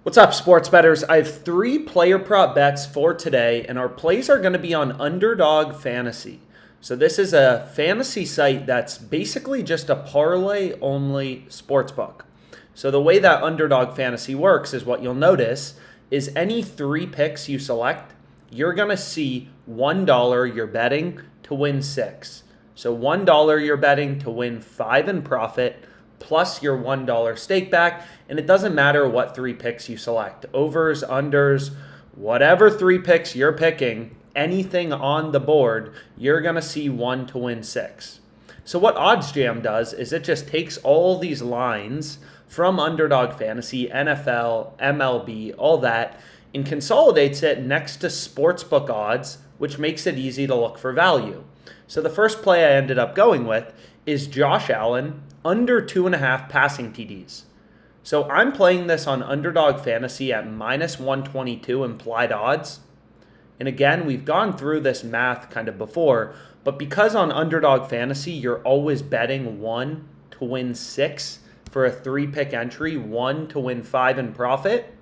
What's up, sports bettors? I have 3 player prop bets for today, and our plays are going to be on Underdog Fantasy. So this is a fantasy site that's basically just a parlay-only sportsbook. So the way that Underdog Fantasy works is what you'll notice is any 3 picks you select, you're going to see $1 you're betting to win 6. So $1 you're betting to win 5 in profit, plus your $1 stake back, and it doesn't matter what 3 picks you select. Overs, unders, whatever 3 picks you're picking, anything on the board, you're going to see 1 to win 6. So what OddsJam does is it just takes all these lines from Underdog Fantasy, NFL, MLB, all that, and consolidates it next to sportsbook odds, which makes it easy to look for value. So the first play I ended up going with is Josh Allen under 2.5 passing TDs. So I'm playing this on Underdog Fantasy at minus 122 implied odds. And again, we've gone through this math kind of before, but because on Underdog Fantasy, you're always betting 1 to win 6 for a 3-pick entry, 1 to win 5 in profit,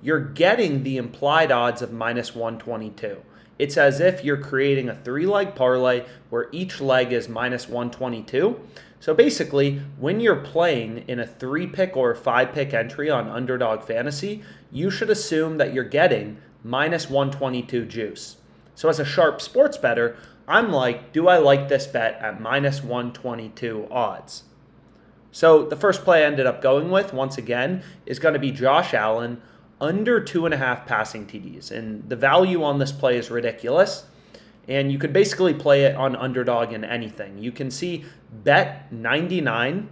you're getting the implied odds of minus 122. It's as if you're creating a 3-leg parlay where each leg is minus 122. So basically, when you're playing in a 3-pick or 5-pick entry on Underdog Fantasy, you should assume that you're getting minus 122 juice. So as a sharp sports bettor, I'm like, do I like this bet at minus 122 odds? So the first play I ended up going with, once again, is going to be Josh Allen under 2.5 passing TDs. And the value on this play is ridiculous. And you could basically play it on Underdog in anything. You can see Bet99,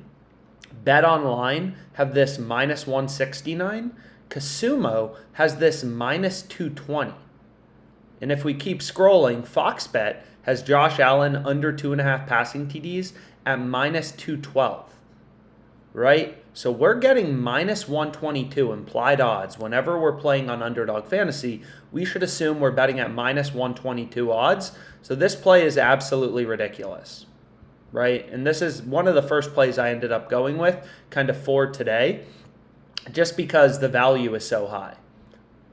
Bet Online have this minus 169. Casumo has this minus 220. And if we keep scrolling, Fox Bet has Josh Allen under 2.5 passing TDs at minus 212. Right? So we're getting minus 122 implied odds. Whenever we're playing on Underdog Fantasy, we should assume we're betting at minus 122 odds. So this play is absolutely ridiculous, right? And this is one of the first plays I ended up going with kind of for today, just because the value is so high,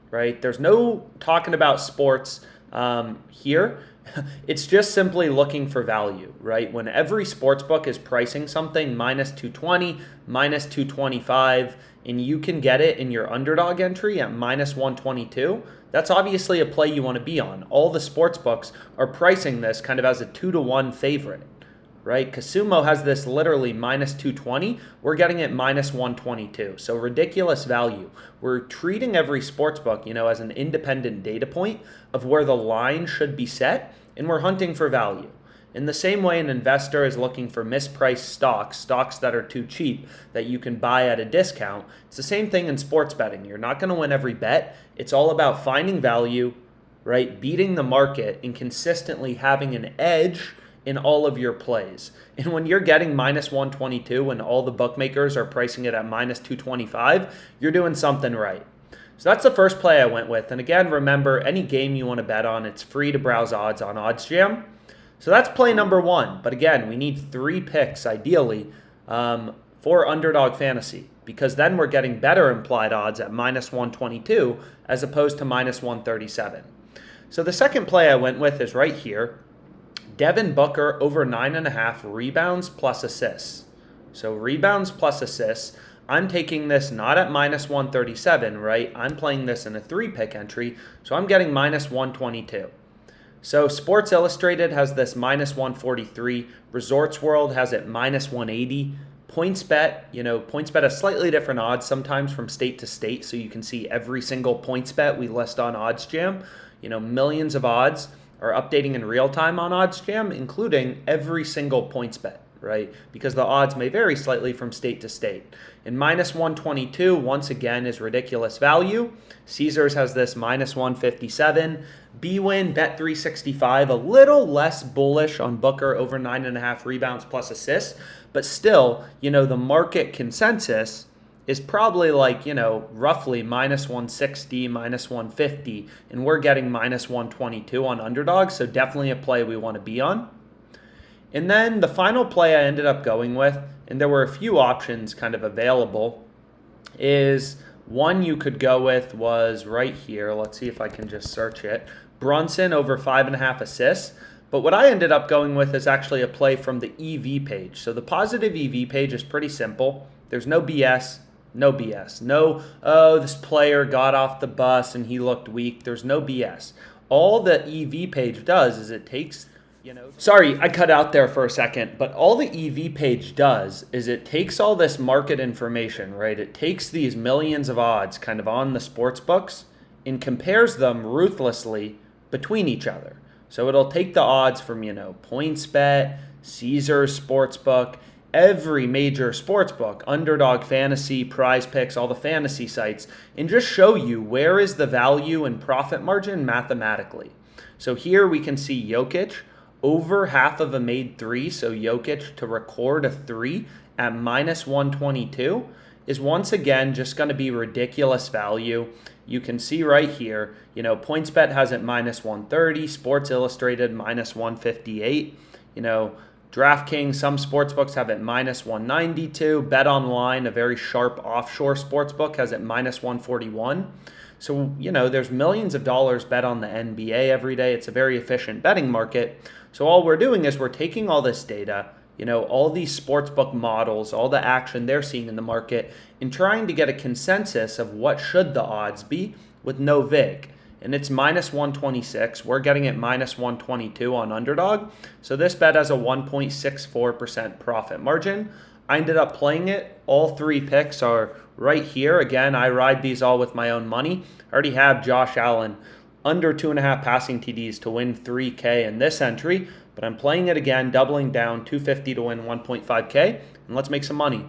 right? There's no talking about sports here. It's just simply looking for value, right? When every sportsbook is pricing something minus 220, minus 225, and you can get it in your Underdog entry at minus 122, that's obviously a play you want to be on. All the sportsbooks are pricing this kind of as a 2-to-1 favorite, right? Casumo has this literally minus 220. We're getting it minus 122. So ridiculous value. We're treating every sportsbook, as an independent data point of where the line should be set, and we're hunting for value. In the same way an investor is looking for mispriced stocks that are too cheap that you can buy at a discount, it's the same thing in sports betting. You're not going to win every bet. It's all about finding value, right? Beating the market and consistently having an edge in all of your plays. And when you're getting minus 122 and all the bookmakers are pricing it at minus 225, you're doing something right. So that's the first play I went with. And again, remember, any game you want to bet on, it's free to browse odds on OddsJam. So that's play number 1. But again, we need 3 picks, ideally, for Underdog Fantasy, because then we're getting better implied odds at minus 122 as opposed to minus 137. So the second play I went with is right here. Devin Booker over 9.5 rebounds plus assists. So rebounds plus assists. I'm taking this not at minus 137, right? I'm playing this in a 3-pick entry, so I'm getting minus 122. So Sports Illustrated has this minus 143. Resorts World has it minus 180. PointsBet has slightly different odds sometimes from state to state, so you can see every single PointsBet we list on OddsJam. Millions of odds are updating in real time on OddsJam, including every single PointsBet, right? Because the odds may vary slightly from state to state. And minus 122, once again, is ridiculous value. Caesars has this minus 157. BWin, Bet365, a little less bullish on Booker over 9.5 rebounds plus assists. But still, the market consensus is probably like, roughly minus 160, minus 150. And we're getting minus 122 on Underdog. So definitely a play we want to be on. And then the final play I ended up going with, and there were a few options kind of available, is One you could go with was right here. Let's see if I can just search it. Brunson over 5.5 assists. But what I ended up going with is actually a play from the EV page. So the positive EV page is pretty simple. There's no BS. No BS. No, oh, this player got off the bus and he looked weak. There's no BS. All the EV page does is it takes, sorry, I cut out there for a second, but all the EV page does is it takes all this market information, right? It takes these millions of odds kind of on the sports books and compares them ruthlessly between each other. So it'll take the odds from, PointsBet, Caesars Sportsbook, every major sports book, Underdog, Fantasy, Prize Picks, all the fantasy sites, and just show you where is the value and profit margin mathematically. So here we can see Jokic over half of a made three. So Jokic to record a three at minus 122 is once again just going to be ridiculous value. You can see right here, PointsBet has it minus 130, Sports Illustrated minus 158, DraftKings, some sportsbooks have it minus 192. Bet Online, a very sharp offshore sportsbook, has it minus 141. So, there's millions of dollars bet on the NBA every day. It's a very efficient betting market. So all we're doing is we're taking all this data, all these sportsbook models, all the action they're seeing in the market, and trying to get a consensus of what should the odds be with no vig. And it's minus 126. We're getting it minus 122 on Underdog. So this bet has a 1.64% profit margin. I ended up playing it. All three picks are right here. Again, I ride these all with my own money. I already have Josh Allen under 2.5 passing TDs to win 3K in this entry, but I'm playing it again, doubling down 250 to win 1.5K, and let's make some money.